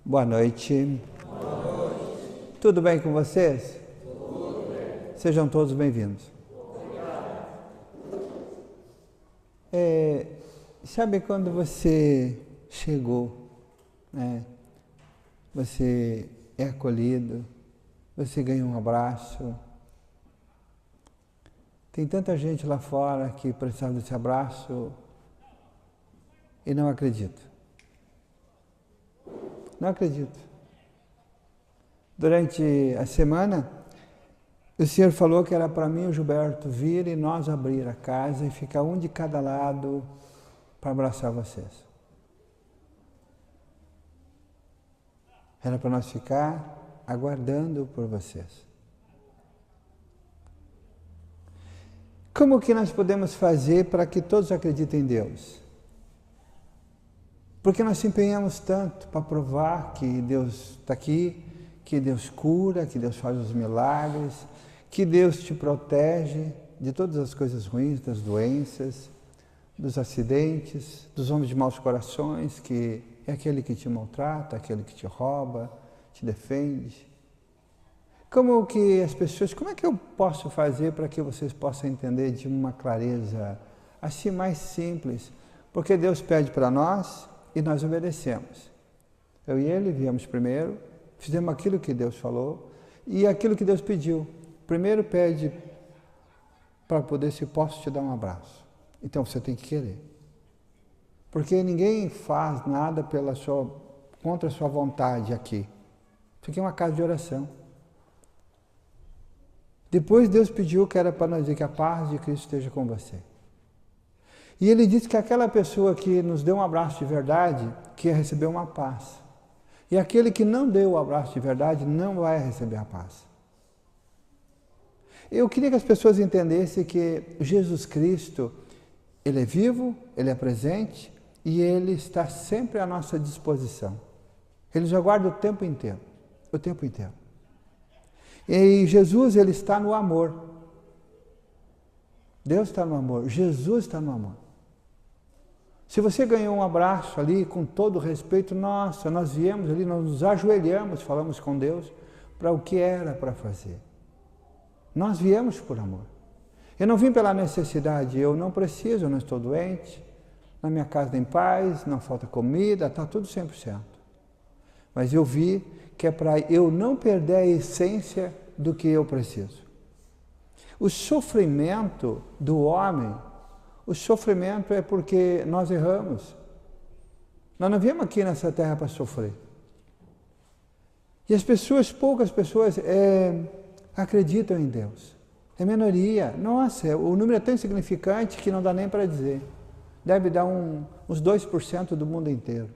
Boa noite. Boa noite. Tudo bem com vocês? Tudo bem. Sejam todos bem-vindos. Obrigado. Sabe quando você chegou, né? Você é acolhido, você ganha um abraço. Tem tanta gente lá fora que precisava desse abraço e não acredita. Não acredito. Durante a semana, o Senhor falou que era para mim e o Gilberto vir e nós abrir a casa e ficar um de cada lado para abraçar vocês. Era para nós ficar aguardando por vocês. Como que nós podemos fazer para que todos acreditem em Deus? Porque nós se empenhamos tanto para provar que Deus está aqui, que Deus cura, que Deus faz os milagres, que Deus te protege de todas as coisas ruins, das doenças, dos acidentes, dos homens de maus corações, que é aquele que te maltrata, aquele que te rouba, te defende. Como é que eu posso fazer para que vocês possam entender de uma clareza assim mais simples? Porque Deus pede para nós e nós obedecemos. Eu e ele viemos primeiro, fizemos aquilo que Deus falou e aquilo que Deus pediu. Primeiro pede para poder, se posso te dar um abraço. Então você tem que querer. Porque ninguém faz nada contra a sua vontade aqui. Isso aqui é uma casa de oração. Depois Deus pediu que era para nós dizer que a paz de Cristo esteja com você. E Ele disse que aquela pessoa que nos deu um abraço de verdade, que ia receber uma paz. E aquele que não deu o abraço de verdade, não vai receber a paz. Eu queria que as pessoas entendessem que Jesus Cristo, Ele é vivo, Ele é presente e Ele está sempre à nossa disposição. Ele já guarda o tempo inteiro. O tempo inteiro. E Jesus, Ele está no amor. Deus está no amor. Jesus está no amor. Se você ganhou um abraço ali, com todo respeito, nossa, nós viemos ali, nós nos ajoelhamos, falamos com Deus, para o que era para fazer. Nós viemos por amor. Eu não vim pela necessidade, eu não preciso, eu não estou doente, na minha casa tem paz, não falta comida, está tudo 100%. Mas eu vi que é para eu não perder a essência do que eu preciso. O sofrimento do homem, o sofrimento é porque nós erramos. Nós não viemos aqui nessa terra para sofrer. E as pessoas, poucas pessoas, acreditam em Deus. É minoria. Nossa, o número é tão insignificante que não dá nem para dizer. Deve dar uns 2% do mundo inteiro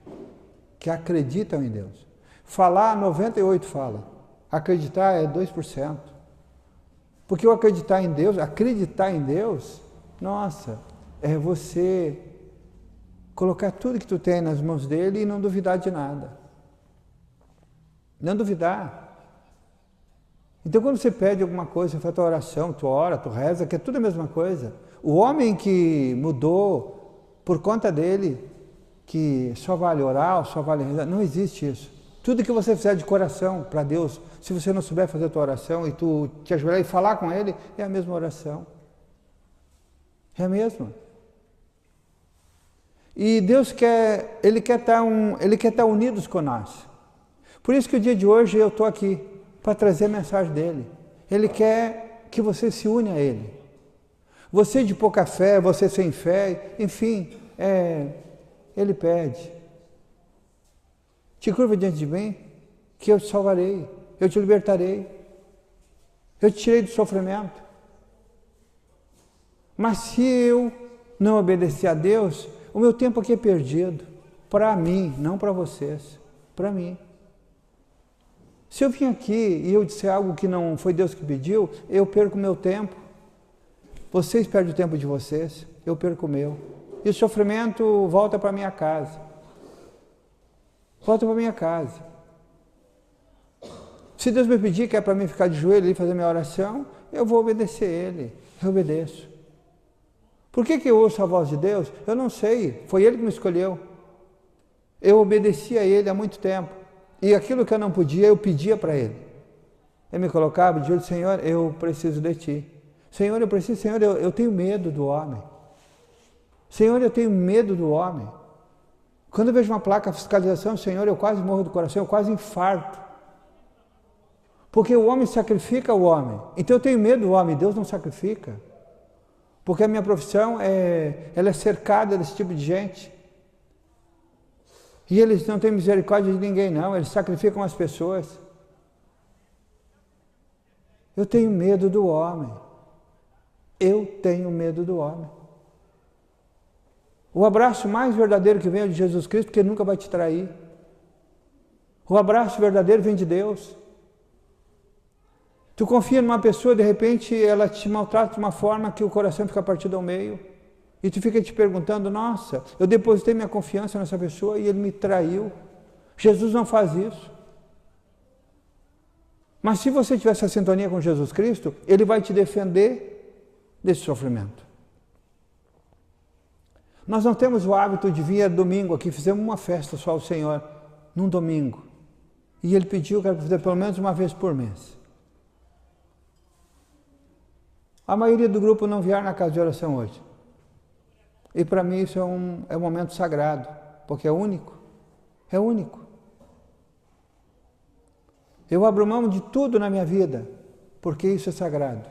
que acreditam em Deus. Falar, 98% fala. Acreditar é 2%. Porque o acreditar em Deus, nossa, é você colocar tudo que tu tem nas mãos dele e não duvidar de nada. Não duvidar. Então, quando você pede alguma coisa, você faz a tua oração, tu ora, tu reza, que é tudo a mesma coisa. O homem que mudou por conta dele, que só vale orar, só vale rezar, não existe isso. Tudo que você fizer de coração para Deus, se você não souber fazer a tua oração e tu te ajoelhar e falar com Ele, é a mesma oração. É a mesma. E Deus Ele quer estar unidos com nós. Por isso que o dia de hoje eu estou aqui, para trazer a mensagem dEle. Ele quer que você se une a Ele. Você de pouca fé, você sem fé, enfim, Ele pede. Te curva diante de mim, que eu te salvarei, eu te libertarei, eu te tirei do sofrimento. Mas se eu não obedecer a Deus, o meu tempo aqui é perdido. Para mim, não para vocês, para mim. Se eu vim aqui e eu disser algo que não foi Deus que pediu, eu perco o meu tempo. Vocês perdem o tempo de vocês, eu perco o meu. E o sofrimento volta para minha casa. Volta para minha casa. Se Deus me pedir que é para mim ficar de joelho e fazer minha oração, eu vou obedecer Ele. Eu obedeço. Por que eu ouço a voz de Deus? Eu não sei. Foi Ele que me escolheu. Eu obedeci a Ele há muito tempo. E aquilo que eu não podia, eu pedia para Ele. Ele me colocava de joelho, Senhor, eu preciso de Ti. Senhor, eu tenho medo do homem. Senhor, eu tenho medo do homem. Quando eu vejo uma placa de fiscalização, Senhor, eu quase morro do coração, eu quase infarto. Porque o homem sacrifica o homem. Então eu tenho medo do homem, Deus não sacrifica. Porque a minha profissão ela é cercada desse tipo de gente. E eles não têm misericórdia de ninguém, não. Eles sacrificam as pessoas. Eu tenho medo do homem. Eu tenho medo do homem. O abraço mais verdadeiro que vem é de Jesus Cristo, porque Ele nunca vai te trair. O abraço verdadeiro vem de Deus. Tu confia numa pessoa, de repente ela te maltrata de uma forma que o coração fica partido ao meio. E tu fica te perguntando, nossa, eu depositei minha confiança nessa pessoa e ele me traiu. Jesus não faz isso. Mas se você tiver essa sintonia com Jesus Cristo, Ele vai te defender desse sofrimento. Nós não temos o hábito de vir domingo aqui, fizemos uma festa só ao Senhor, num domingo. E Ele pediu que eu fazer pelo menos uma vez por mês. A maioria do grupo não vieram na casa de oração hoje. E para mim isso é um momento sagrado, porque é único. É único. Eu abro mão de tudo na minha vida, porque isso é sagrado.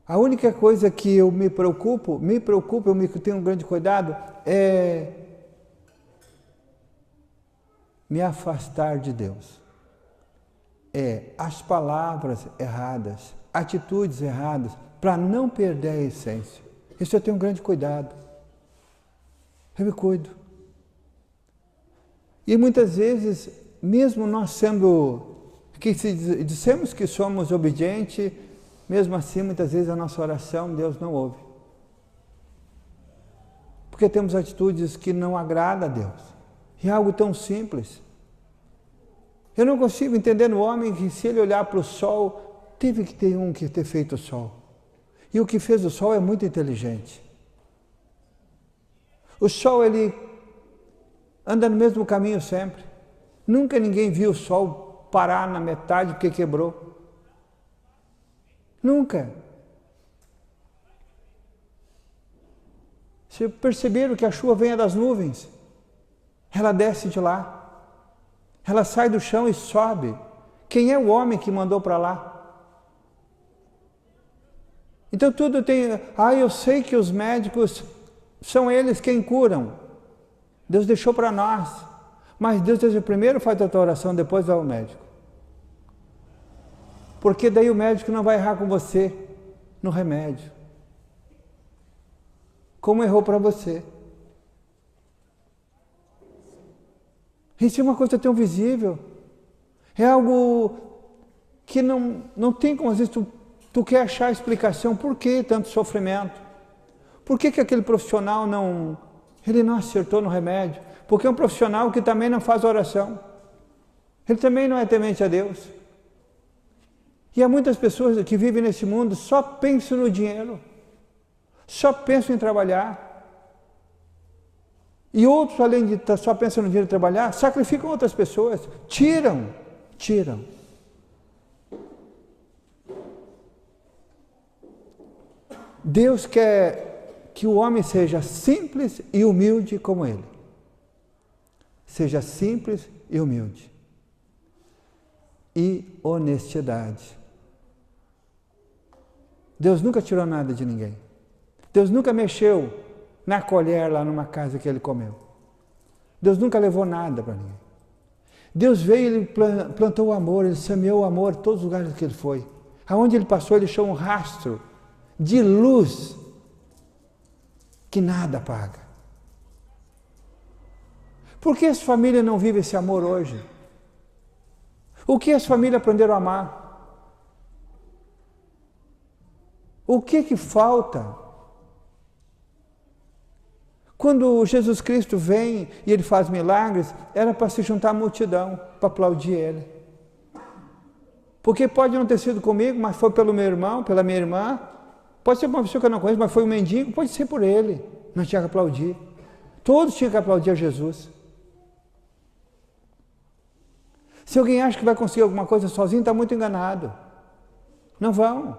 A única coisa que eu me preocupo, eu tenho um grande cuidado, é me afastar de Deus. As palavras erradas, atitudes erradas, para não perder a essência. Isso eu tenho um grande cuidado. Eu me cuido. E muitas vezes, mesmo nós dissemos que somos obedientes, mesmo assim, muitas vezes a nossa oração Deus não ouve. Porque temos atitudes que não agradam a Deus. E é algo tão simples. Eu não consigo entender no homem que se ele olhar para o sol, teve que ter um que ter feito o sol. E o que fez o sol é muito inteligente. O sol, ele anda no mesmo caminho sempre. Nunca ninguém viu o sol parar na metade porque quebrou. Nunca. Vocês perceberam que a chuva vem das nuvens? Ela desce de lá. Ela sai do chão e sobe. Quem é o homem que mandou para lá? Então tudo tem... eu sei que os médicos são eles quem curam. Deus deixou para nós. Mas Deus primeiro faz a tua oração, depois vai ao médico. Porque daí o médico não vai errar com você no remédio. Como errou para você. Isso é uma coisa tão visível. É algo que não tem como, às vezes, tu quer achar a explicação. Por que tanto sofrimento? Por que aquele profissional não acertou no remédio? Porque é um profissional que também não faz oração. Ele também não é temente a Deus. E há muitas pessoas que vivem nesse mundo só pensam no dinheiro. Só pensam em trabalhar. E outros, além de só pensar no dinheiro e trabalhar, sacrificam outras pessoas. Tiram. Deus quer que o homem seja simples e humilde como Ele. Seja simples e humilde. E honestidade. Deus nunca tirou nada de ninguém. Deus nunca mexeu na colher lá numa casa que Ele comeu. Deus nunca levou nada para ninguém. Deus veio, Ele plantou o amor, Ele semeou o amor em todos os lugares que Ele foi. Aonde Ele passou, Ele deixou um rastro de luz que nada apaga. Por que as famílias não vivem esse amor hoje? O que as famílias aprenderam a amar? O que falta? Quando Jesus Cristo vem e Ele faz milagres, era para se juntar a multidão, para aplaudir Ele. Porque pode não ter sido comigo, mas foi pelo meu irmão, pela minha irmã. Pode ser uma pessoa que eu não conheço, mas foi um mendigo, pode ser por ele. Nós tínhamos que aplaudir. Todos tinham que aplaudir a Jesus. Se alguém acha que vai conseguir alguma coisa sozinho, está muito enganado. Não vão.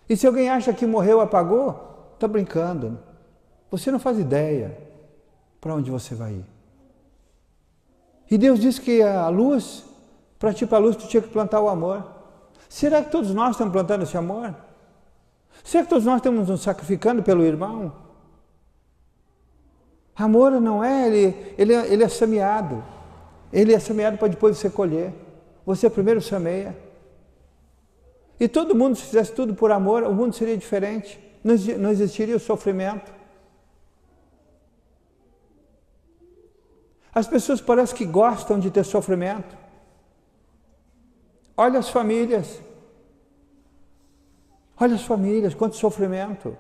E se alguém acha que morreu, apagou, está brincando. Você não faz ideia para onde você vai ir. E Deus disse que a luz, para ti, para a luz, tu tinha que plantar o amor. Será que todos nós estamos plantando esse amor? Será que todos nós estamos nos sacrificando pelo irmão? Amor não é, ele é semeado. Ele é semeado para depois você colher. Você primeiro semeia. E todo mundo, se fizesse tudo por amor, o mundo seria diferente. Não existiria o sofrimento. As pessoas parecem que gostam de ter sofrimento. Olha as famílias. Olha as famílias, quanto sofrimento.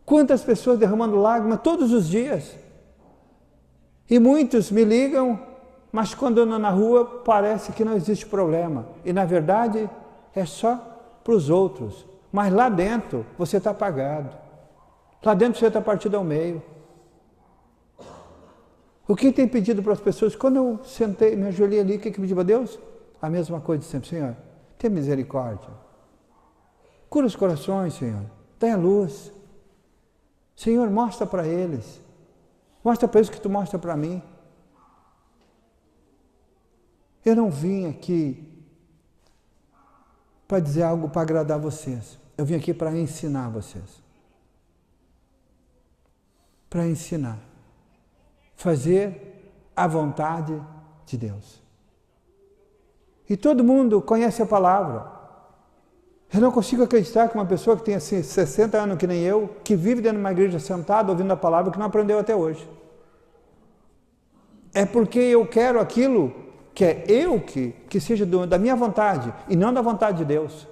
Quantas pessoas derramando lágrimas todos os dias. E muitos me ligam, mas quando andam na rua parece que não existe problema. E na verdade é só para os outros. Mas lá dentro você está apagado. Lá dentro você está partido ao meio. O que tem pedido para as pessoas? Quando eu sentei, me ajoelhei ali, o que eu pedi para Deus? A mesma coisa de sempre. Senhor, tenha misericórdia. Cura os corações, Senhor. Dê a luz. Senhor, mostra para eles. Mostra para eles o que tu mostra para mim. Eu não vim aqui para dizer algo para agradar vocês. Eu vim aqui para ensinar vocês. Para ensinar. Fazer a vontade de Deus. E todo mundo conhece a palavra. Eu não consigo acreditar que uma pessoa que tem assim 60 anos que nem eu, que vive dentro de uma igreja sentada ouvindo a palavra, que não aprendeu até hoje. É porque eu quero aquilo que é eu que seja da minha vontade e não da vontade de Deus.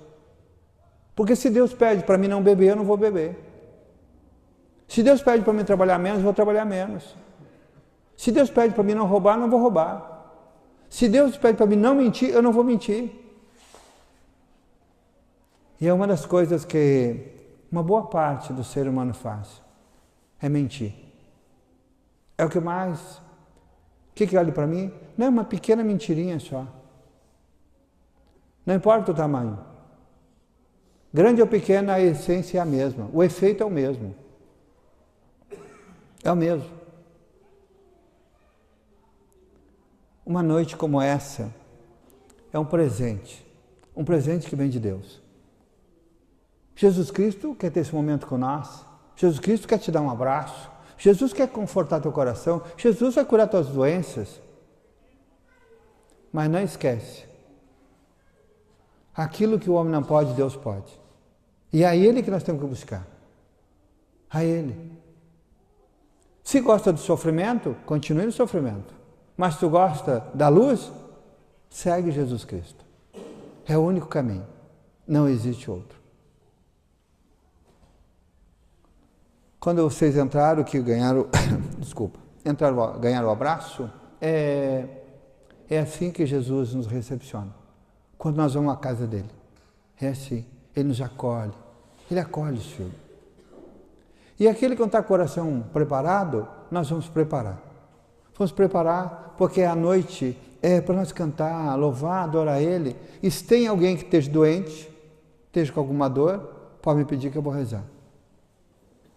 Porque se Deus pede para mim não beber, eu não vou beber. Se Deus pede para mim trabalhar menos, eu vou trabalhar menos. Se Deus pede para mim não roubar, eu não vou roubar. Se Deus pede para mim não mentir, eu não vou mentir. E é uma das coisas que uma boa parte do ser humano faz, é mentir. É o que mais... O que olha para mim? Não é uma pequena mentirinha só. Não importa o tamanho. Grande ou pequena, a essência é a mesma. O efeito é o mesmo. É o mesmo. Uma noite como essa é um presente que vem de Deus. Jesus Cristo quer ter esse momento com nós. Jesus Cristo quer te dar um abraço. Jesus quer confortar teu coração. Jesus vai curar tuas doenças. Mas não esquece. Aquilo que o homem não pode, Deus pode. E é a Ele que nós temos que buscar. A Ele. Se gosta do sofrimento, continue no sofrimento. Mas se tu gosta da luz, segue Jesus Cristo. É o único caminho. Não existe outro. Quando vocês entraram, que ganharam, ganharam o abraço, é assim que Jesus nos recepciona. Quando nós vamos à casa dele. É assim. Ele nos acolhe. Ele acolhe os filhos. E aquele que não está com o coração preparado, nós vamos preparar. Vamos preparar, porque a noite é para nós cantar, louvar, adorar Ele. E se tem alguém que esteja doente, esteja com alguma dor, pode me pedir que eu vou rezar.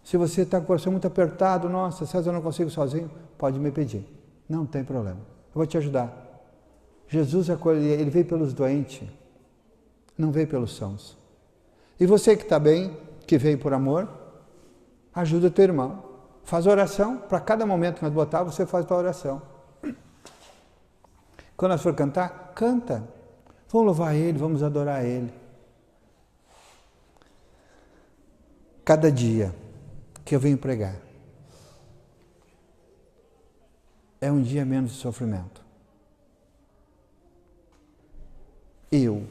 Se você está com o coração muito apertado, nossa, César, eu não consigo sozinho, pode me pedir. Não tem problema. Eu vou te ajudar. Jesus acolhe, Ele veio pelos doentes, não veio pelos sãos. E você que está bem, que veio por amor, ajuda teu irmão. Faz oração, para cada momento que nós botar, você faz a oração. Quando nós for cantar, canta. Vamos louvar Ele, vamos adorar Ele. Cada dia que eu venho pregar, é um dia menos de sofrimento. Eu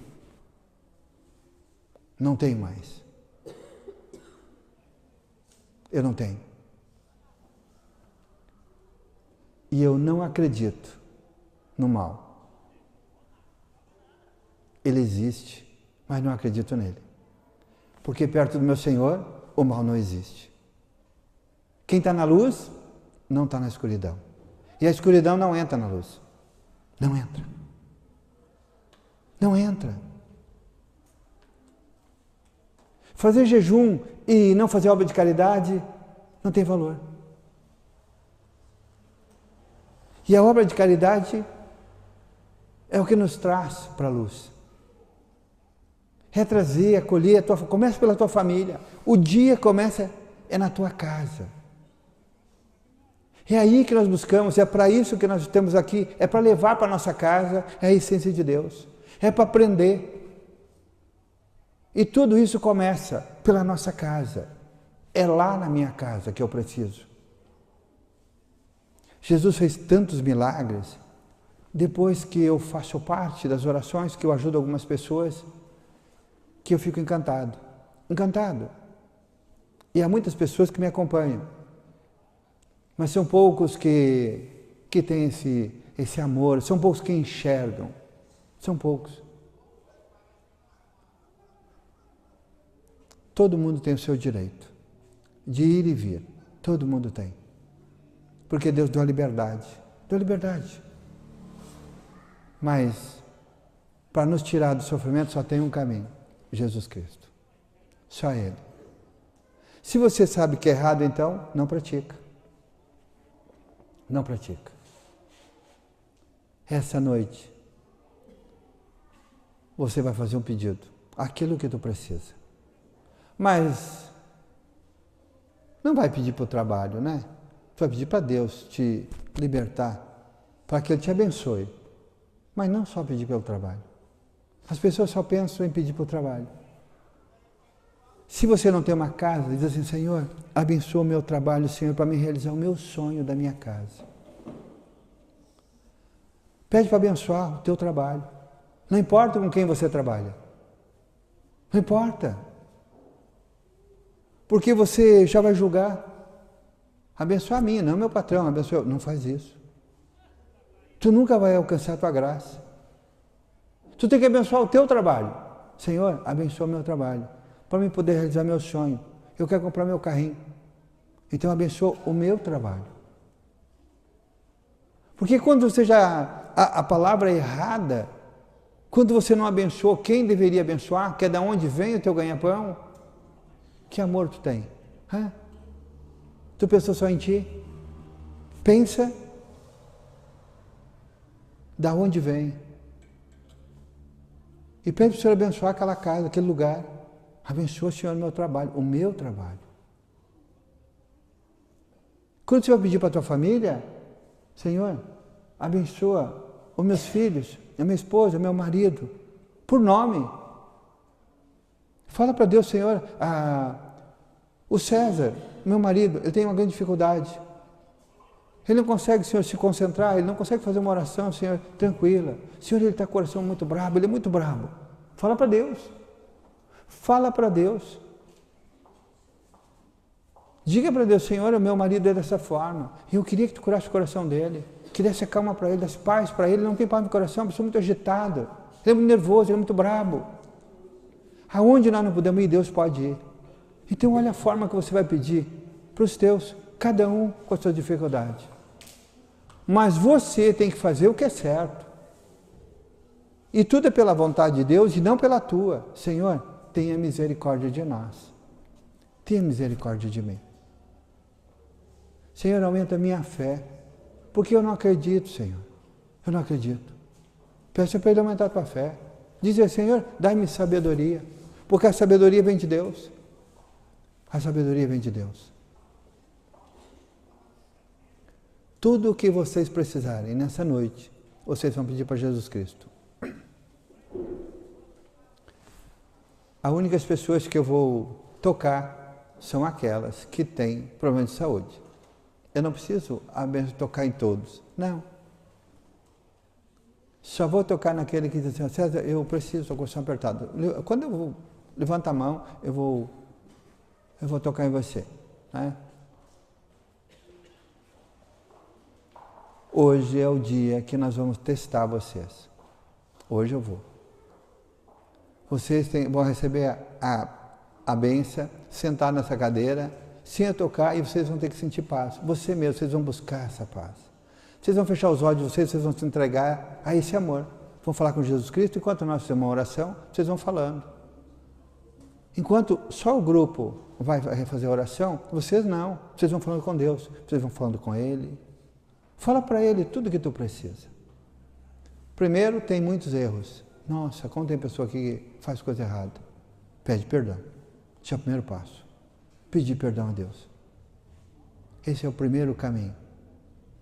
não tenho mais. Eu não tenho. E eu não acredito no mal. Ele existe, mas não acredito nele. Porque perto do meu Senhor, o mal não existe. Quem está na luz, não está na escuridão. E a escuridão não entra na luz. Não entra. Não entra. Fazer jejum e não fazer obra de caridade não tem valor. E a obra de caridade é o que nos traz para a luz. É trazer, acolher, começa pela tua família. O dia começa na tua casa. É aí que nós buscamos, é para isso que nós estamos aqui, é para levar para a nossa casa a essência de Deus. É para aprender. E tudo isso começa pela nossa casa. É lá na minha casa que eu preciso. Jesus fez tantos milagres, depois que eu faço parte das orações, que eu ajudo algumas pessoas, que eu fico encantado. Encantado. E há muitas pessoas que me acompanham. Mas são poucos que têm esse amor, são poucos que enxergam. São poucos. Todo mundo tem o seu direito de ir e vir. Todo mundo tem. Porque Deus deu a liberdade. Deu a liberdade. Mas, para nos tirar do sofrimento, só tem um caminho. Jesus Cristo. Só Ele. Se você sabe que é errado, então, não pratica. Não pratica. Essa noite, você vai fazer um pedido. Aquilo que tu precisa. Mas não vai pedir para o trabalho, né? Tu vai pedir para Deus te libertar, para que Ele te abençoe. Mas não só pedir pelo trabalho. As pessoas só pensam em pedir para o trabalho. Se você não tem uma casa, diz assim, Senhor, abençoa o meu trabalho, Senhor, para me realizar o meu sonho da minha casa. Pede para abençoar o teu trabalho. Não importa com quem você trabalha. Não importa. Porque você já vai julgar. Abençoa a mim, não meu patrão, abençoa eu. Não faz isso. Tu nunca vai alcançar a tua graça. Tu tem que abençoar o teu trabalho. Senhor, abençoa o meu trabalho. Para mim poder realizar meu sonho. Eu quero comprar meu carrinho. Então abençoa o meu trabalho. Porque quando você a palavra é errada, quando você não abençoa quem deveria abençoar, que é da onde vem o teu ganha-pão, que amor tu tem? Hã? Tu pensou só em ti? Pensa da onde vem. E pede para o Senhor abençoar aquela casa, aquele lugar. Abençoa, Senhor, o meu trabalho, o meu trabalho. Quando você vai pedir para a tua família, Senhor, abençoa os meus filhos, a minha esposa, o meu marido, por nome. Fala para Deus, Senhor, o César, meu marido, ele tem uma grande dificuldade. Ele não consegue, Senhor, se concentrar, ele não consegue fazer uma oração, Senhor, tranquila. Senhor, ele está com o coração muito bravo, ele é muito bravo. Fala para Deus. Fala para Deus. Diga para Deus, Senhor, o meu marido é dessa forma. Eu queria que tu curasse o coração dele. Que desse calma para ele, desse paz para ele. Ele não tem paz no coração, é uma pessoa muito agitada. Ele é muito nervoso, ele é muito bravo. Aonde nós não podemos ir, Deus pode ir. Então olha a forma que você vai pedir para os teus, cada um com a sua dificuldade. Mas você tem que fazer o que é certo. E tudo é pela vontade de Deus e não pela tua. Senhor, tenha misericórdia de nós. Tenha misericórdia de mim. Senhor, aumenta a minha fé. Porque eu não acredito, Senhor. Eu não acredito. Peço para Ele aumentar a tua fé. Diz, Senhor, dai-me sabedoria. Porque a sabedoria vem de Deus. A sabedoria vem de Deus. Tudo o que vocês precisarem nessa noite, vocês vão pedir para Jesus Cristo. As únicas pessoas que eu vou tocar são aquelas que têm problema de saúde. Eu não preciso tocar em todos. Não. Só vou tocar naquele que diz assim, César, eu preciso, estou com o coração apertado. Quando eu vou, levanta a mão, eu vou tocar em você. Né? Hoje é o dia que nós vamos testar vocês. Hoje eu vou. Vocês vão receber a bênção, sentar nessa cadeira, sem eu tocar, e vocês vão ter que sentir paz. Você mesmo, vocês vão buscar essa paz. Vocês vão fechar os olhos de vocês vão se entregar a esse amor. vão falar com Jesus Cristo, enquanto nós temos uma oração, vocês vão falando. Enquanto só o grupo vai fazer a oração, vocês não. Vocês vão falando com Deus, vocês vão falando com Ele. Fala para Ele tudo que tu precisa. Primeiro, tem muitos erros. Nossa, como tem pessoa que faz coisa errada. Pede perdão. Esse é o primeiro passo. Pedir perdão a Deus. Esse é o primeiro caminho.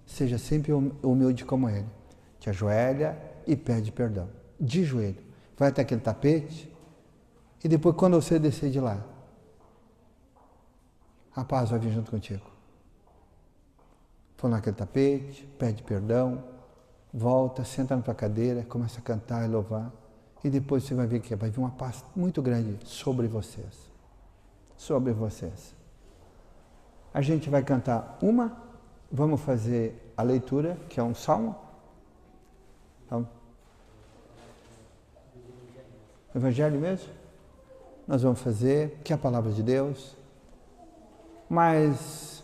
Seja sempre humilde como Ele. Te ajoelha e pede perdão. De joelho. Vai até aquele tapete e depois, quando você descer de lá, a paz vai vir junto contigo. Foi naquele tapete, pede perdão, volta, senta na tua cadeira, começa a cantar e louvar. E depois você vai ver que vai vir uma paz muito grande sobre vocês. Sobre vocês. A gente vai cantar vamos fazer a leitura, que é um salmo. Então, Evangelho mesmo? Nós vamos fazer, que é a palavra de Deus. Mas,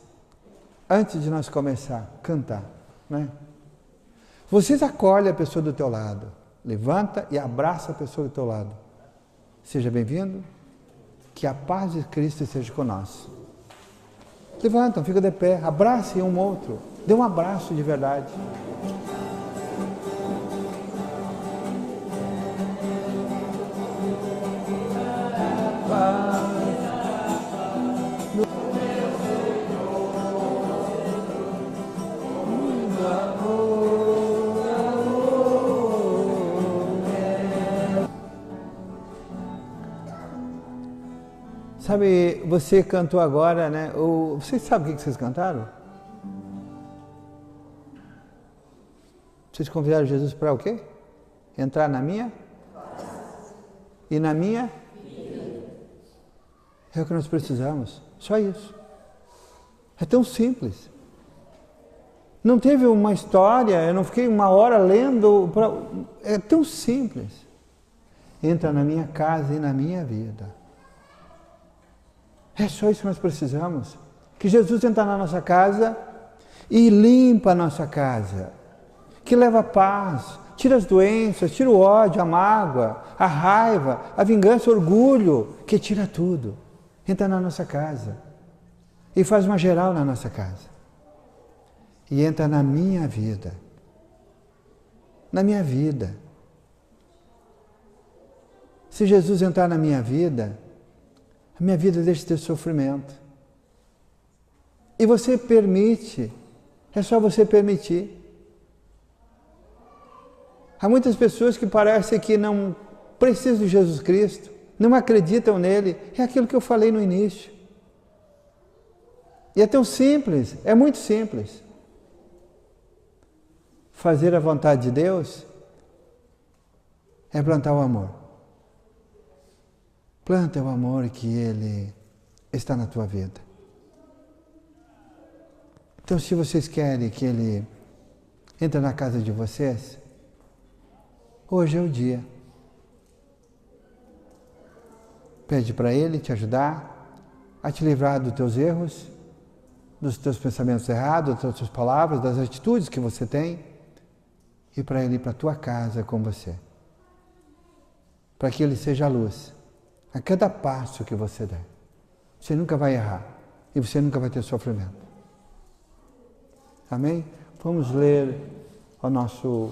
antes de nós começar a cantar, né? Vocês acolhem a pessoa do teu lado. Levanta e abraça a pessoa do teu lado. Seja bem-vindo. Que a paz de Cristo esteja conosco. Levantam, fica de pé, abracem um outro. Dê um abraço de verdade. Sabe, você cantou agora, né? Vocês sabem o que vocês cantaram? Vocês convidaram Jesus para o quê? Entrar na minha? E na minha? É o que nós precisamos. Só isso. É tão simples. Não teve uma história, eu não fiquei uma hora lendo. É tão simples. Entra na minha casa e na minha vida. É só isso que nós precisamos. Que Jesus entre na nossa casa e limpa a nossa casa. Que leva paz, tira as doenças, tira o ódio, a mágoa, a raiva, a vingança, o orgulho, que tira tudo. Entra na nossa casa e faz uma geral na nossa casa. E entra na minha vida. Na minha vida. Se Jesus entrar na minha vida, a minha vida deixa de ter sofrimento. E você permite, é só você permitir. Há muitas pessoas que parecem que não precisam de Jesus Cristo, não acreditam nele. É aquilo que eu falei no início. E é tão simples, é muito simples. Fazer a vontade de Deus é plantar o amor. Planta o amor que Ele está na tua vida. Então, se vocês querem que Ele entre na casa de vocês, hoje é o dia. Pede para Ele te ajudar a te livrar dos teus erros, dos teus pensamentos errados, das tuas palavras, das atitudes que você tem, e para Ele ir para a tua casa com você. Para que Ele seja a luz. A cada passo que você der, você nunca vai errar e você nunca vai ter sofrimento. Amém? Vamos ler o nosso...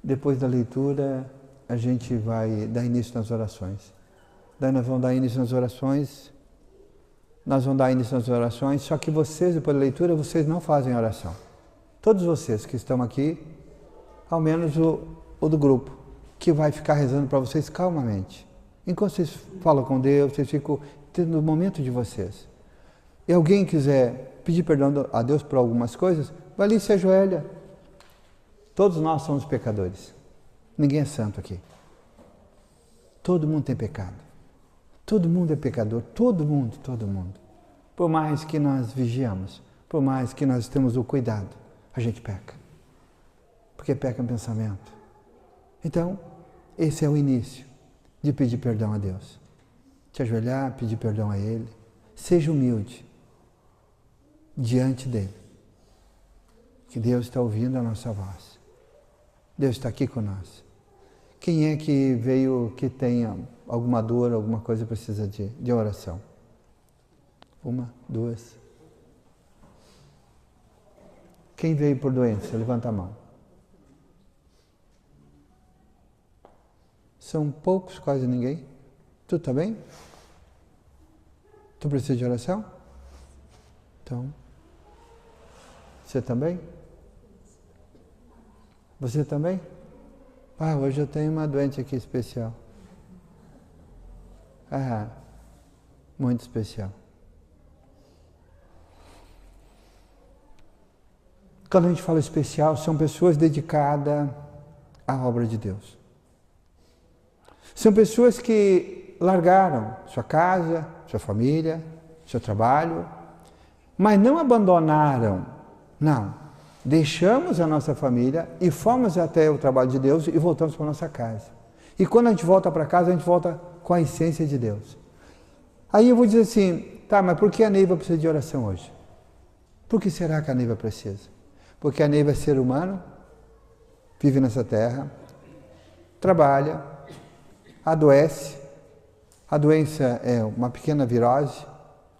Depois da leitura, a gente vai dar início nas orações. Daí nós vamos dar início nas orações. Só que vocês, depois da leitura, vocês não fazem oração. Todos vocês que estão aqui, ao menos o do grupo, que vai ficar rezando para vocês calmamente. Enquanto vocês falam com Deus, vocês ficam tendo o momento de vocês. E alguém quiser pedir perdão a Deus por algumas coisas, vai ali e se ajoelha. Todos nós somos pecadores. Ninguém é santo aqui. Todo mundo tem pecado. Todo mundo é pecador. Todo mundo. Por mais que nós vigiamos, por mais que nós temos o cuidado, a gente peca. Porque peca em pensamento. Então, esse é o início de pedir perdão a Deus. Te ajoelhar, pedir perdão a Ele. Seja humilde diante dEle. que Deus está ouvindo a nossa voz. Deus está aqui conosco. Quem é que veio, que tenha alguma dor, alguma coisa, precisa de oração? Uma, duas. Quem veio por doença? Levanta a mão. São poucos, quase ninguém. Tu está bem? Tu precisa de oração? Então, você também? Você também? Ah, hoje eu tenho uma doente aqui especial. Ah, muito especial. Quando a gente fala especial, são pessoas dedicadas à obra de Deus. São pessoas que largaram sua casa, sua família, seu trabalho, mas não abandonaram, não. Deixamos a nossa família e fomos até o trabalho de Deus e voltamos para a nossa casa. E quando a gente volta para casa, a gente volta com a essência de Deus. Aí eu vou dizer assim, tá, mas por que a Neiva precisa de oração hoje? Por que será que a Neiva precisa? Porque a Neiva é ser humano, vive nessa terra, trabalha, adoece, a doença é uma pequena virose,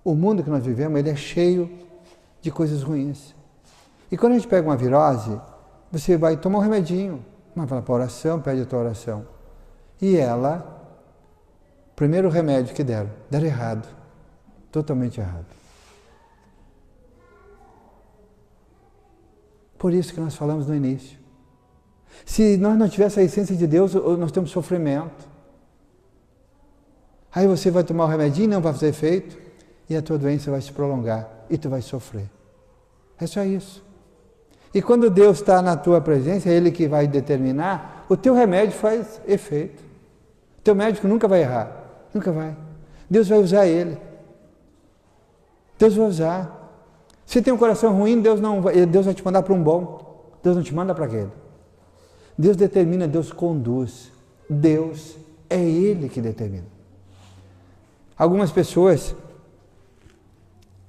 o mundo que nós vivemos ele é cheio de coisas ruins. E quando a gente pega uma virose, você vai tomar um remedinho, vai para a oração, pede a tua oração. E ela, primeiro remédio que deram errado, totalmente errado. Por isso que nós falamos no início. Se nós não tivéssemos a essência de Deus, nós temos sofrimento. Aí você vai tomar o remedinho, não vai fazer efeito, e a tua doença vai se prolongar, e tu vai sofrer. É só isso. E quando Deus está na tua presença, é Ele que vai determinar, o teu remédio faz efeito. O teu médico nunca vai errar, nunca vai. Deus vai usar ele. Deus vai usar. Se tem um coração ruim, Deus vai te mandar para um bom. Deus não te manda para aquele. Deus determina, Deus conduz. Deus é Ele que determina. Algumas pessoas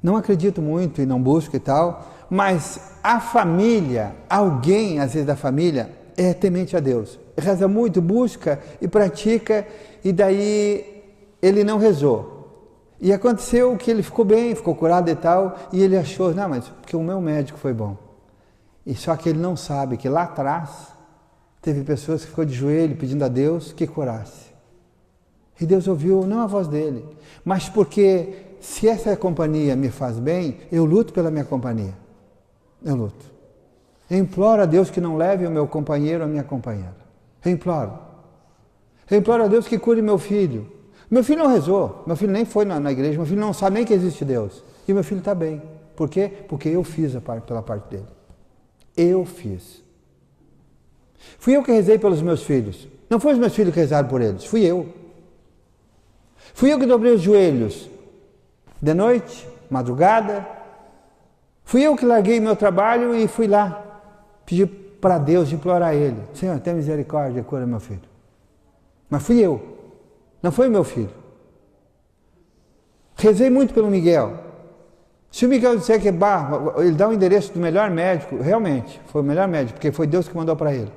não acreditam muito e não buscam e tal, mas a família, alguém às vezes da família, é temente a Deus. Reza muito, busca e pratica, e daí ele não rezou. E aconteceu que ele ficou bem, ficou curado e tal, e ele achou, não, mas porque o meu médico foi bom. E só que ele não sabe que lá atrás teve pessoas que ficou de joelho pedindo a Deus que curasse. E Deus ouviu não a voz dele, mas porque se essa companhia me faz bem, eu luto pela minha companhia. Eu luto. Eu imploro a Deus que não leve o meu companheiro ou a minha companheira. Eu imploro. Eu imploro a Deus que cure meu filho. Meu filho não rezou, meu filho nem foi na igreja, meu filho não sabe nem que existe Deus. E meu filho está bem. Por quê? Porque eu fiz pela parte dele. Eu fiz. Fui eu que rezei pelos meus filhos. Não foi os meus filhos que rezaram por eles, fui eu. Fui eu que dobrei os joelhos. De noite, madrugada. Fui eu que larguei meu trabalho e fui lá. Pedi para Deus, implorar a Ele. Senhor, tenha misericórdia, cura meu filho. Mas fui eu. Não foi o meu filho. Rezei muito pelo Miguel. Se o Miguel disser que ele dá o endereço do melhor médico, realmente, foi o melhor médico, porque foi Deus que mandou para ele.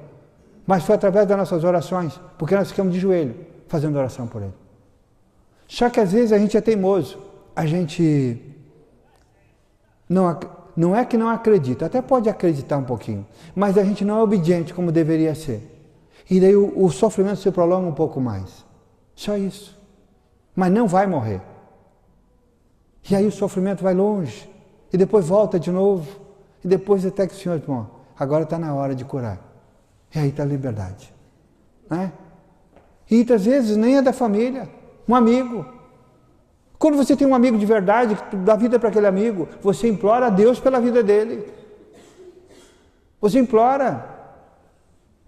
Mas foi através das nossas orações, porque nós ficamos de joelho, fazendo oração por ele. Só que às vezes a gente é teimoso, a gente não é que não acredita, até pode acreditar um pouquinho, mas a gente não é obediente como deveria ser. E daí o sofrimento se prolonga um pouco mais. Só isso. Mas não vai morrer. E aí o sofrimento vai longe. E depois volta de novo. E depois até que o Senhor, bom, agora está na hora de curar. E aí está a liberdade. Né? E muitas vezes nem é da família. Um amigo. Quando você tem um amigo de verdade, que dá vida para aquele amigo, você implora a Deus pela vida dele. Você implora.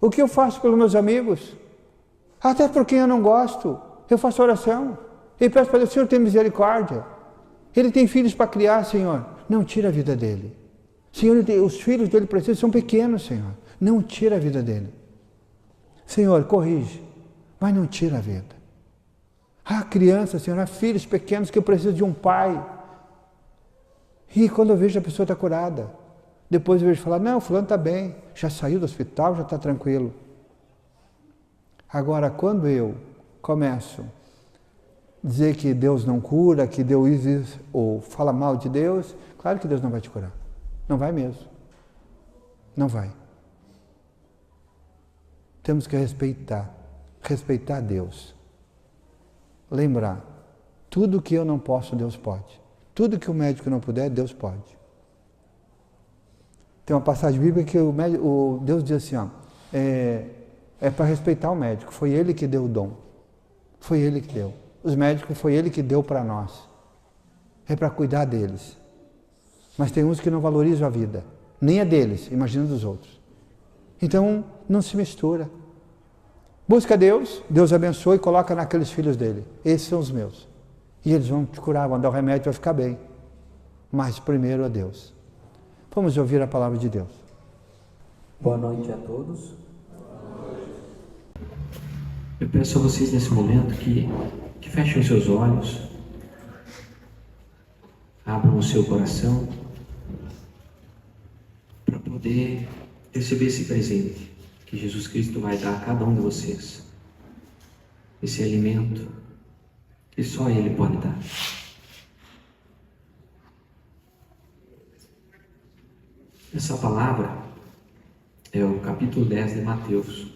O que eu faço pelos meus amigos? Até por quem eu não gosto, eu faço oração. E peço para Deus, Senhor, tenha misericórdia. Ele tem filhos para criar, Senhor. Não tira a vida dele. Senhor, os filhos dele precisam, são pequenos, Senhor. Não tira a vida dele. Senhor, corrige, mas não tira a vida. Há crianças, Senhor, há filhos pequenos que precisam de um pai. E quando eu vejo a pessoa está curada, Depois eu vejo falar, não, fulano está bem, já saiu do hospital, já está tranquilo. Agora, quando eu começo a dizer que Deus não cura, que Deus isso, ou fala mal de Deus, claro que Deus não vai te curar. Não vai mesmo. Não vai. Temos que respeitar Deus. Lembrar, tudo que eu não posso, Deus pode. Tudo que o médico não puder, Deus pode. Tem uma passagem bíblica que Deus diz assim, ó, é para respeitar o médico, foi ele que deu o dom. Foi ele que deu. Os médicos foi ele que deu para nós. É para cuidar deles. Mas tem uns que não valorizam a vida. Nem a deles, imagina dos outros. Então, não se mistura. Busca Deus, Deus abençoa e coloca naqueles filhos dele. Esses são os meus. E eles vão te curar, vão dar o remédio, vai ficar bem. Mas primeiro a Deus. Vamos ouvir a palavra de Deus. Boa noite a todos. Eu peço a vocês nesse momento que fechem os seus olhos, abram o seu coração para poder receber esse presente que Jesus Cristo vai dar a cada um de vocês. Esse alimento que só Ele pode dar. Essa palavra é o capítulo 10 de Mateus.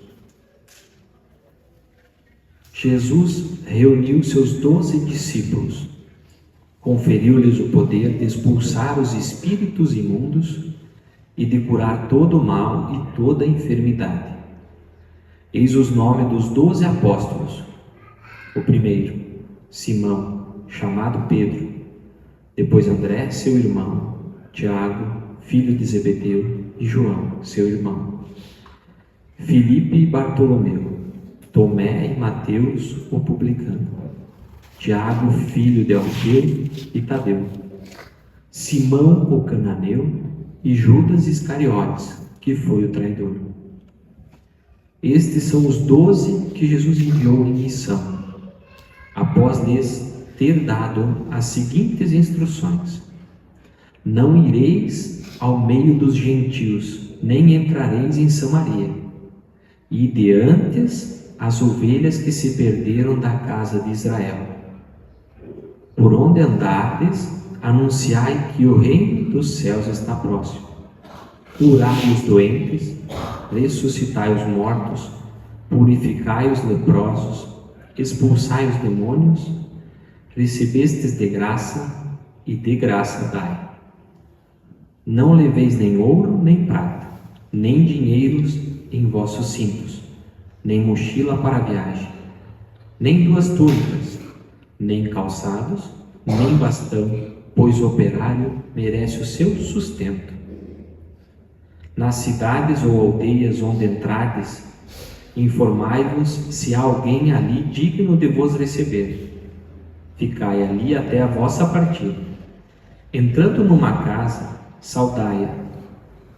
Jesus reuniu seus 12 discípulos, conferiu-lhes o poder de expulsar os espíritos imundos e de curar todo o mal e toda a enfermidade. Eis os nomes dos 12 apóstolos. O primeiro, Simão, chamado Pedro, depois André, seu irmão, Tiago, filho de Zebedeu, e João, seu irmão, Filipe e Bartolomeu, Tomé e Mateus, o publicano, Tiago, filho de Alfeu e Tadeu, Simão, o cananeu, e Judas Iscariotes, que foi o traidor. Estes são os 12 que Jesus enviou em missão, após lhes ter dado as seguintes instruções: não ireis ao meio dos gentios, nem entrareis em Samaria. Ide antes as ovelhas que se perderam da casa de Israel. Por onde andardes, anunciai que o reino dos céus está próximo. Curai os doentes, ressuscitai os mortos, purificai os leprosos, expulsai os demônios, recebestes de graça, e de graça dai. Não leveis nem ouro, nem prata, nem dinheiros em vossos cintos, nem mochila para a viagem, nem 2 túnicas, nem calçados, nem bastão, pois o operário merece o seu sustento. Nas cidades ou aldeias onde entrardes, informai-vos se há alguém ali digno de vos receber. Ficai ali até a vossa partida. Entrando numa casa, saudai-a.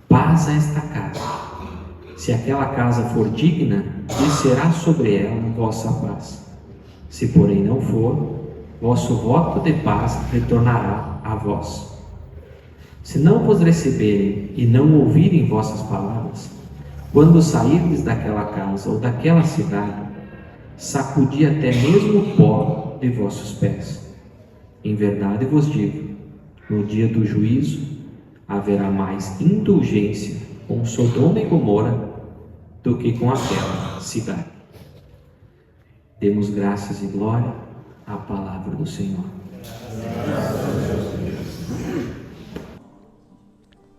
Paz a esta casa. Se aquela casa for digna, descerá sobre ela vossa paz. Se porém não for, vosso voto de paz retornará a vós. Se não vos receberem e não ouvirem vossas palavras, quando sairdes daquela casa ou daquela cidade, sacudi até mesmo o pó de vossos pés. Em verdade vos digo, no dia do juízo, haverá mais indulgência com Sodoma e Gomorra do que com aquela cidade. Demos graças e glória à palavra do Senhor.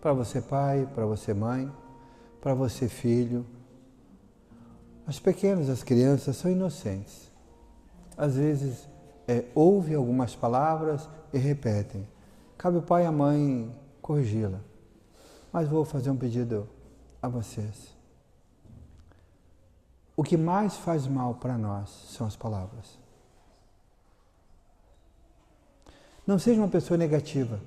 Para você pai, para você mãe, para você filho. Os pequenos, as crianças são inocentes. Às vezes ouvem algumas palavras e repetem. Cabe o pai e a mãe corrigi-la. Mas vou fazer um pedido a vocês. O que mais faz mal para nós são as palavras. Não seja uma pessoa negativa.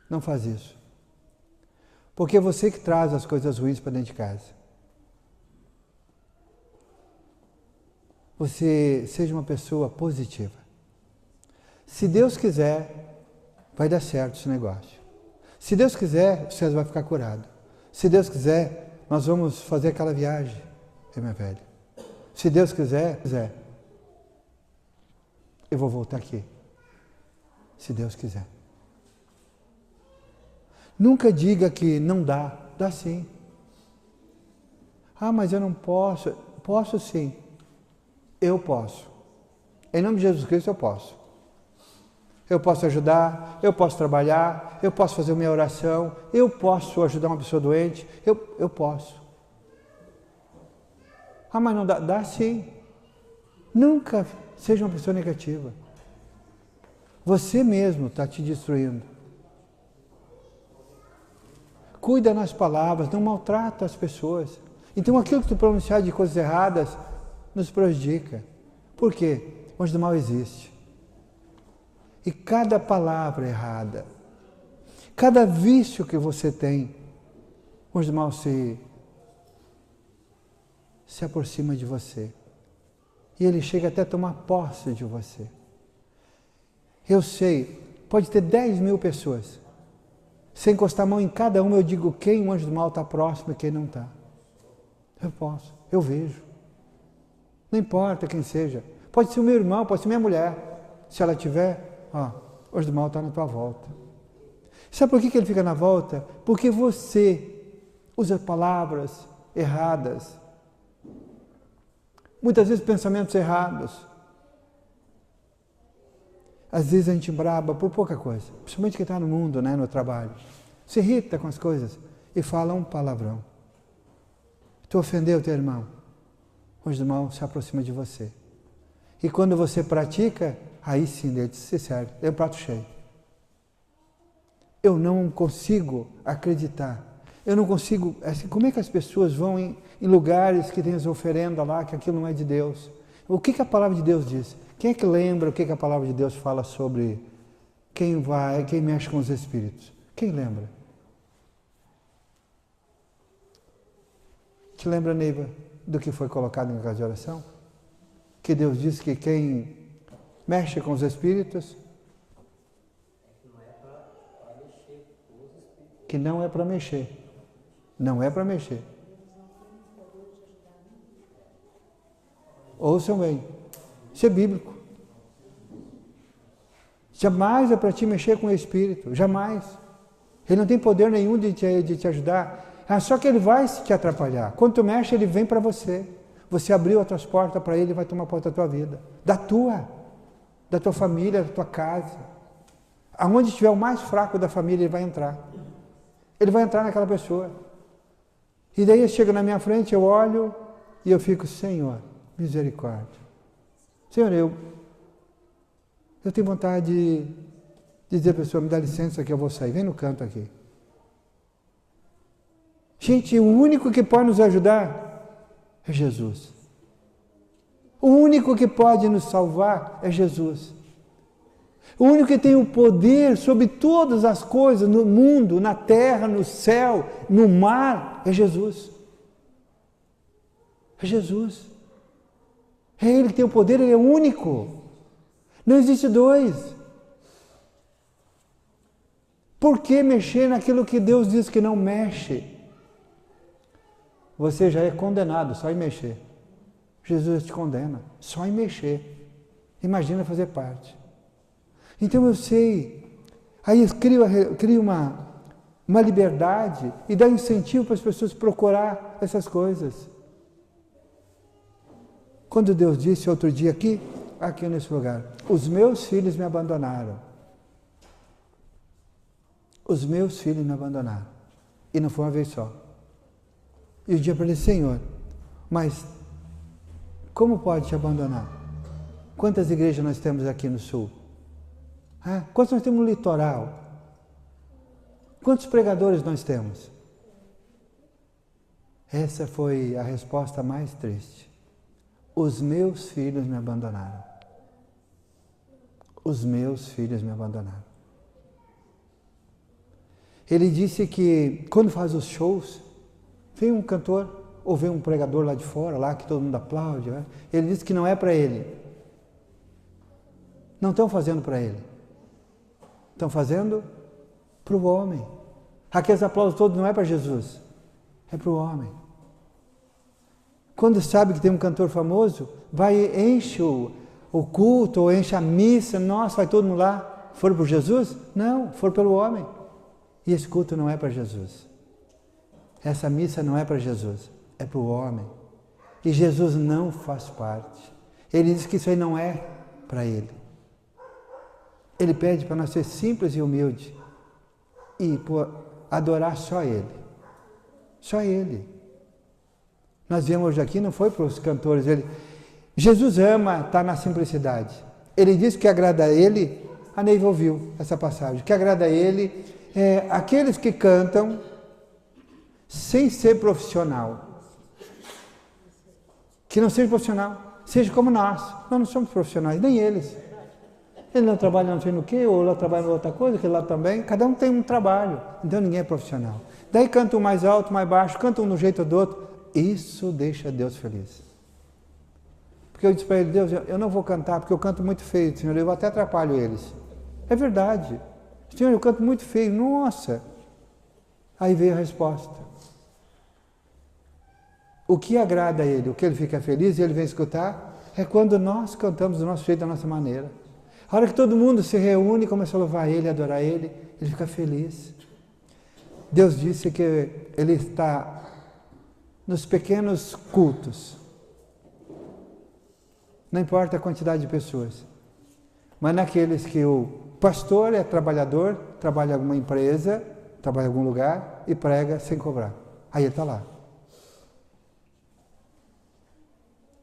Não faz isso. Porque é você que traz as coisas ruins para dentro de casa. Você seja uma pessoa positiva. Se Deus quiser, vai dar certo esse negócio. Se Deus quiser, o César vai ficar curado. Se Deus quiser, nós vamos fazer aquela viagem, minha velha. Se Deus quiser, eu vou voltar aqui. Se Deus quiser. Nunca diga que não dá. Dá sim. Ah, mas eu não posso. Posso sim. Eu posso. Em nome de Jesus Cristo eu posso. Eu posso ajudar, eu posso trabalhar, eu posso fazer minha oração, eu posso ajudar uma pessoa doente, eu posso. Ah, mas não dá? Dá sim. Nunca seja uma pessoa negativa. Você mesmo está te destruindo. Cuida nas palavras, não maltrata as pessoas. Então aquilo que tu pronunciar de coisas erradas nos prejudica. Por quê? O anjo do mal existe. E cada palavra errada, cada vício que você tem, o anjo do mal se aproxima de você. E ele chega até a tomar posse de você. Eu sei, pode ter 10.000 pessoas. Se encostar a mão em cada uma, eu digo quem o anjo do mal está próximo e quem não está. Eu posso, eu vejo. Não importa quem seja. Pode ser o meu irmão, pode ser minha mulher. Se ela tiver, o anjo do mal está na tua volta. Sabe por que ele fica na volta? Porque você usa palavras erradas. Muitas vezes pensamentos errados. Às vezes a gente braba por pouca coisa, principalmente quem está no mundo, no trabalho. Se irrita com as coisas e fala um palavrão. Tu ofendeu teu irmão, o anjo do mal se aproxima de você. E quando você pratica, aí sim ele se serve, é um prato cheio. Eu não consigo acreditar. Eu não consigo, assim, como é que as pessoas vão em lugares que tem as oferendas lá, que aquilo não é de Deus? O que a palavra de Deus diz? Quem é que lembra o que a palavra de Deus fala sobre quem mexe com os espíritos? Quem lembra? Te lembra, Neiva, do que foi colocado em casa de oração? Que Deus diz que quem mexe com os espíritos, que não é para mexer. Não é para mexer. Ouçam bem. Isso é bíblico. Jamais é para ti mexer com o espírito. Jamais. Ele não tem poder nenhum de te ajudar. Só que ele vai te atrapalhar. Quando tu mexe, ele vem para você. Você abriu as tuas portas para ele, ele vai tomar conta da tua vida. Da tua família, da tua casa. Aonde estiver o mais fraco da família, ele vai entrar. Ele vai entrar naquela pessoa. E daí ele chega na minha frente, eu olho e eu fico, Senhor, misericórdia. Senhor, eu tenho vontade de dizer à pessoa, me dá licença que eu vou sair. Vem no canto aqui. Gente, o único que pode nos ajudar é Jesus. O único que pode nos salvar é Jesus. O único que tem o poder sobre todas as coisas no mundo, na terra, no céu, no mar, é Jesus. É Jesus. É Ele que tem o poder, Ele é único. Não existe dois. Por que mexer naquilo que Deus diz que não mexe? Você já é condenado só em mexer. Jesus te condena só em mexer. Imagina fazer parte. Então eu sei. Aí cria uma liberdade e dá incentivo para as pessoas procurar essas coisas. Quando Deus disse outro dia aqui nesse lugar, os meus filhos me abandonaram. Os meus filhos me abandonaram. E não foi uma vez só. E eu disse para ele, Senhor, mas como pode te abandonar? Quantas igrejas nós temos aqui no sul? Quantos nós temos no litoral? Quantos pregadores nós temos? Essa foi a resposta mais triste. Os meus filhos me abandonaram. Os meus filhos me abandonaram. Ele disse que quando faz os shows, vem um cantor ou vem um pregador lá de fora, lá que todo mundo aplaude, ele disse que não é para ele. Não estão fazendo para ele. Estão fazendo para o homem. Aqueles aplausos todos não é para Jesus, é para o homem. Quando sabe que tem um cantor famoso, vai, enche o culto, ou enche a missa, nossa, vai todo mundo lá. For por Jesus? Não, for pelo homem. E esse culto não é para Jesus. Essa missa não é para Jesus, é para o homem. E Jesus não faz parte. Ele diz que isso aí não é para Ele. Ele pede para nós ser simples e humildes e adorar só Ele. Só Ele. Nós viemos hoje aqui, não foi para os cantores. Jesus ama estar na simplicidade. Ele diz que agrada a Ele, a Neiva ouviu essa passagem, que agrada a Ele aqueles que cantam sem ser profissional. Que não seja profissional, seja como nós. Nós não somos profissionais, nem eles. Ele não trabalha não sei no quê, ou lá trabalha em outra coisa, aquele lá também. Cada um tem um trabalho, então ninguém é profissional. Daí canta um mais alto, mais baixo, canta um do jeito do outro. Isso deixa Deus feliz. Porque eu disse para ele, Deus, eu não vou cantar porque eu canto muito feio, Senhor, eu até atrapalho eles. É verdade. Senhor, eu canto muito feio, nossa. Aí veio a resposta. O que agrada a Ele, o que Ele fica feliz e Ele vem escutar, é quando nós cantamos do nosso jeito, da nossa maneira. A hora que todo mundo se reúne e começa a louvar Ele, a adorar Ele, Ele fica feliz. Deus disse que Ele está nos pequenos cultos. Não importa a quantidade de pessoas. Mas naqueles que o pastor é trabalhador, trabalha em alguma empresa, trabalha em algum lugar e prega sem cobrar. Aí ele está lá.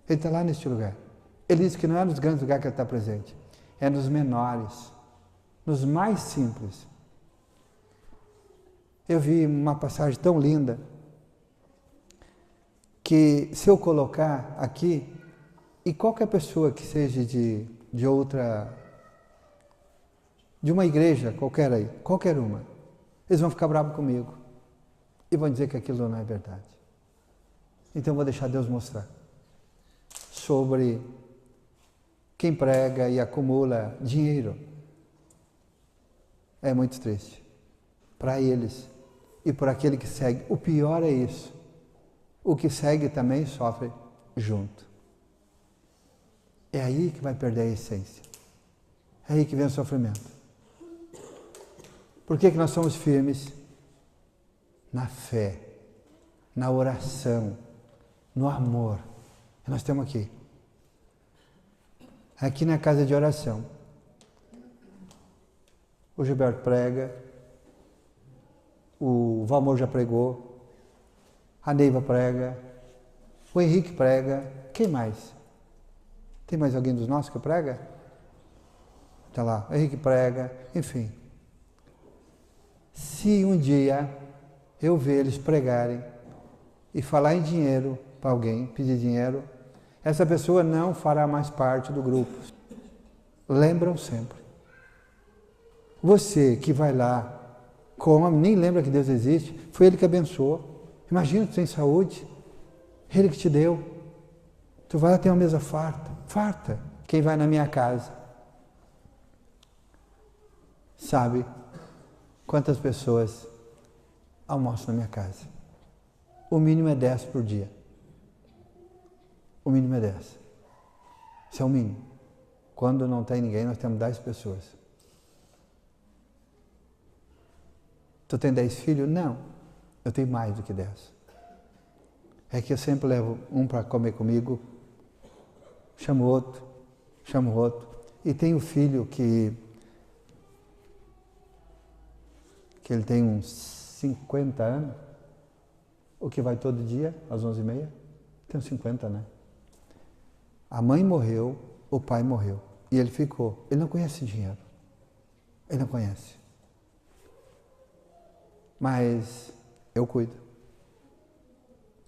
Ele está lá neste lugar. Ele diz que não é nos grandes lugares que ele está presente. É nos menores. Nos mais simples. Eu vi uma passagem tão linda que se eu colocar aqui, e qualquer pessoa que seja de outra, de uma igreja qualquer aí, qualquer uma, eles vão ficar bravos comigo e vão dizer que aquilo não é verdade. Então eu vou deixar Deus mostrar sobre quem prega e acumula dinheiro. É muito triste para eles e por aquele que segue. O pior é isso. O que segue também sofre junto. É aí que vai perder a essência. É aí que vem o sofrimento. Por que nós somos firmes? Na fé, na oração, no amor. Nós estamos aqui. Aqui na casa de oração. O Gilberto prega, o Valmor já pregou, a Neiva prega, o Henrique prega, quem mais? Tem mais alguém dos nossos que prega? Está lá, o Henrique prega, enfim. Se um dia eu ver eles pregarem e falar em dinheiro para alguém, pedir dinheiro, essa pessoa não fará mais parte do grupo. Lembram sempre. Você que vai lá, come, nem lembra que Deus existe, foi Ele que abençoou. Imagina tu sem saúde, Ele que te deu. Tu vai lá ter uma mesa farta, farta. Quem vai na minha casa sabe quantas pessoas almoçam na minha casa. O mínimo é 10 por dia. O mínimo é 10. Isso é o mínimo. Quando não tem ninguém, nós temos 10 pessoas. Tu tem 10 filhos? Não. Eu tenho mais do que 10. É que eu sempre levo um para comer comigo, chamo outro. E tenho um filho que ele tem uns 50 anos, o que vai todo dia, às 11h30. Tem uns 50, né? A mãe morreu, o pai morreu. E ele ficou. Ele não conhece dinheiro. Ele não conhece. Mas eu cuido.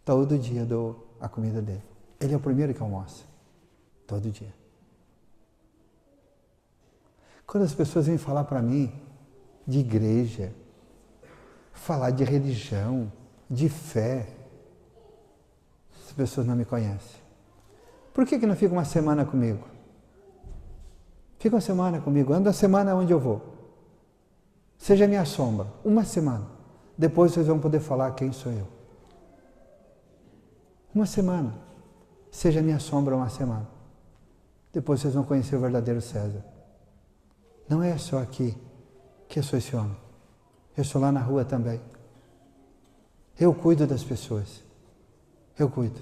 Todo dia dou a comida dele. Ele é o primeiro que almoça. Todo dia. Quando as pessoas vêm falar para mim de igreja, falar de religião, de fé, as pessoas não me conhecem. Por que não fica uma semana comigo? Fica uma semana comigo, anda a semana onde eu vou. Seja minha sombra, uma semana. Depois vocês vão poder falar quem sou eu. Uma semana. Seja minha sombra uma semana. Depois vocês vão conhecer o verdadeiro César. Não é só aqui que eu sou esse homem. Eu sou lá na rua também. Eu cuido das pessoas. Eu cuido.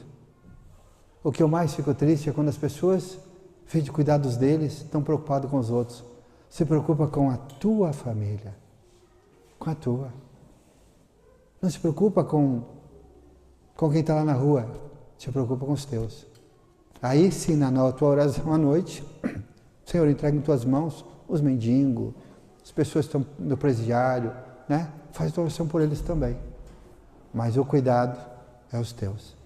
O que eu mais fico triste é quando as pessoas, em vez de cuidar dos deles, estão preocupadas com os outros. Se preocupa com a tua família. Com a tua. Não se preocupa com quem está lá na rua. Se preocupa com os teus. Aí sim, na tua oração à noite, Senhor, entrega em tuas mãos os mendigos, as pessoas que estão no presidiário, né? Faz tua oração por eles também. Mas o cuidado é os teus.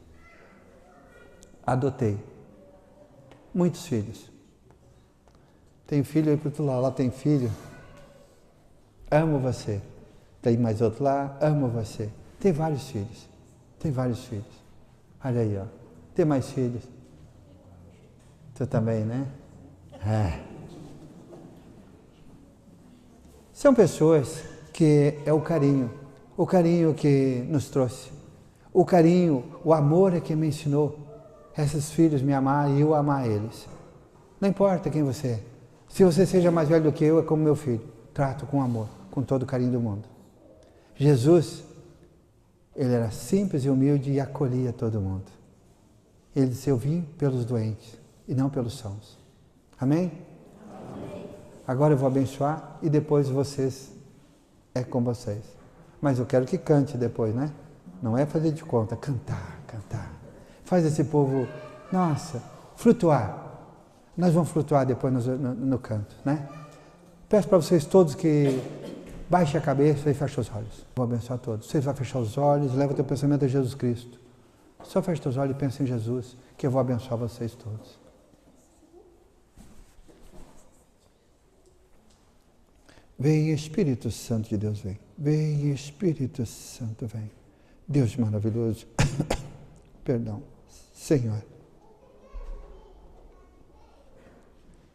Adotei muitos filhos. Tem filho aí para outro lado, lá tem filho. Amo você. Tem mais outro lá, amo você. Tem vários filhos. Tem vários filhos. Olha aí, ó. Tem mais filhos. Tu também, né? São pessoas que é o carinho que nos trouxe. O carinho, o amor é que me ensinou esses filhos me amar e eu amar eles. Não importa quem você é. Se você seja mais velho do que eu, é como meu filho. Trato com amor, com todo o carinho do mundo. Jesus, ele era simples e humilde e acolhia todo mundo. Ele disse, eu vim pelos doentes e não pelos sãos. Amém? Amém. Agora eu vou abençoar e depois vocês, é com vocês. Mas eu quero que cante depois, né? Não é fazer de conta, cantar. Faz esse povo, nossa, flutuar. Nós vamos flutuar depois no canto, né? Peço para vocês todos que baixem a cabeça e fechem os olhos. Vou abençoar todos. Vocês vão fechar os olhos, leva o teu pensamento a Jesus Cristo. Só fecha os olhos e pensa em Jesus, que eu vou abençoar vocês todos. Vem, Espírito Santo de Deus, vem. Vem, Espírito Santo, vem. Deus maravilhoso. Perdão. Senhor.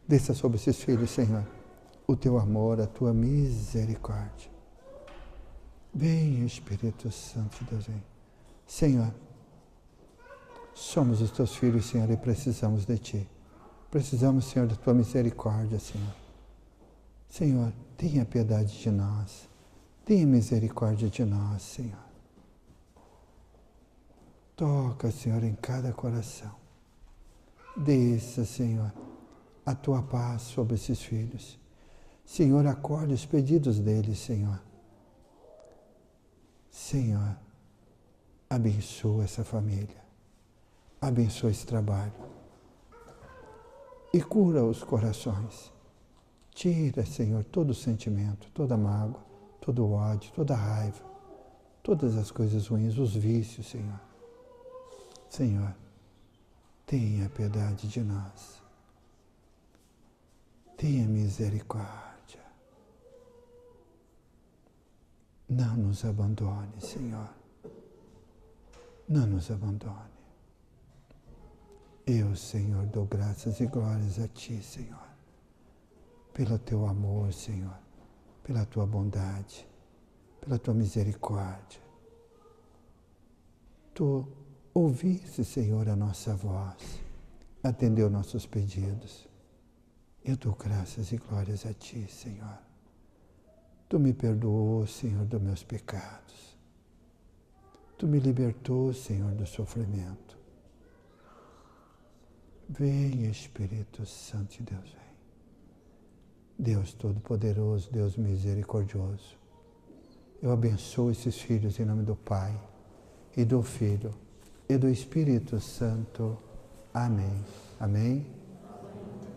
Desça sobre esses filhos, Senhor, o teu amor, a tua misericórdia. Vem, Espírito Santo de Deus, vem. Senhor, somos os teus filhos, Senhor, e precisamos de ti. Precisamos, Senhor, da tua misericórdia, Senhor. Senhor, tenha piedade de nós. Tenha misericórdia de nós, Senhor. Toca, Senhor, em cada coração. Desça, Senhor, a tua paz sobre esses filhos. Senhor, acolhe os pedidos deles, Senhor. Senhor, abençoa essa família. Abençoa esse trabalho. E cura os corações. Tira, Senhor, todo sentimento, toda mágoa, todo ódio, toda raiva, todas as coisas ruins, os vícios, Senhor. Senhor, tenha piedade de nós. Tenha misericórdia. Não nos abandone, Senhor. Não nos abandone. Eu, Senhor, dou graças e glórias a Ti, Senhor, pelo Teu amor, Senhor, pela Tua bondade, pela Tua misericórdia. Tu ouviste, Senhor, a nossa voz, atendeu nossos pedidos. Eu dou graças e glórias a Ti, Senhor. Tu me perdoou, Senhor, dos meus pecados. Tu me libertou, Senhor, do sofrimento. Vem, Espírito Santo de Deus, vem. Deus Todo-Poderoso, Deus Misericordioso, eu abençoo esses filhos em nome do Pai, e do Filho, e do Espírito Santo. Amém. Amém.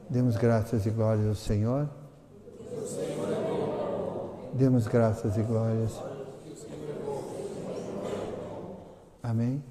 Demos graças e glórias ao Senhor. Demos graças e glórias. Amém.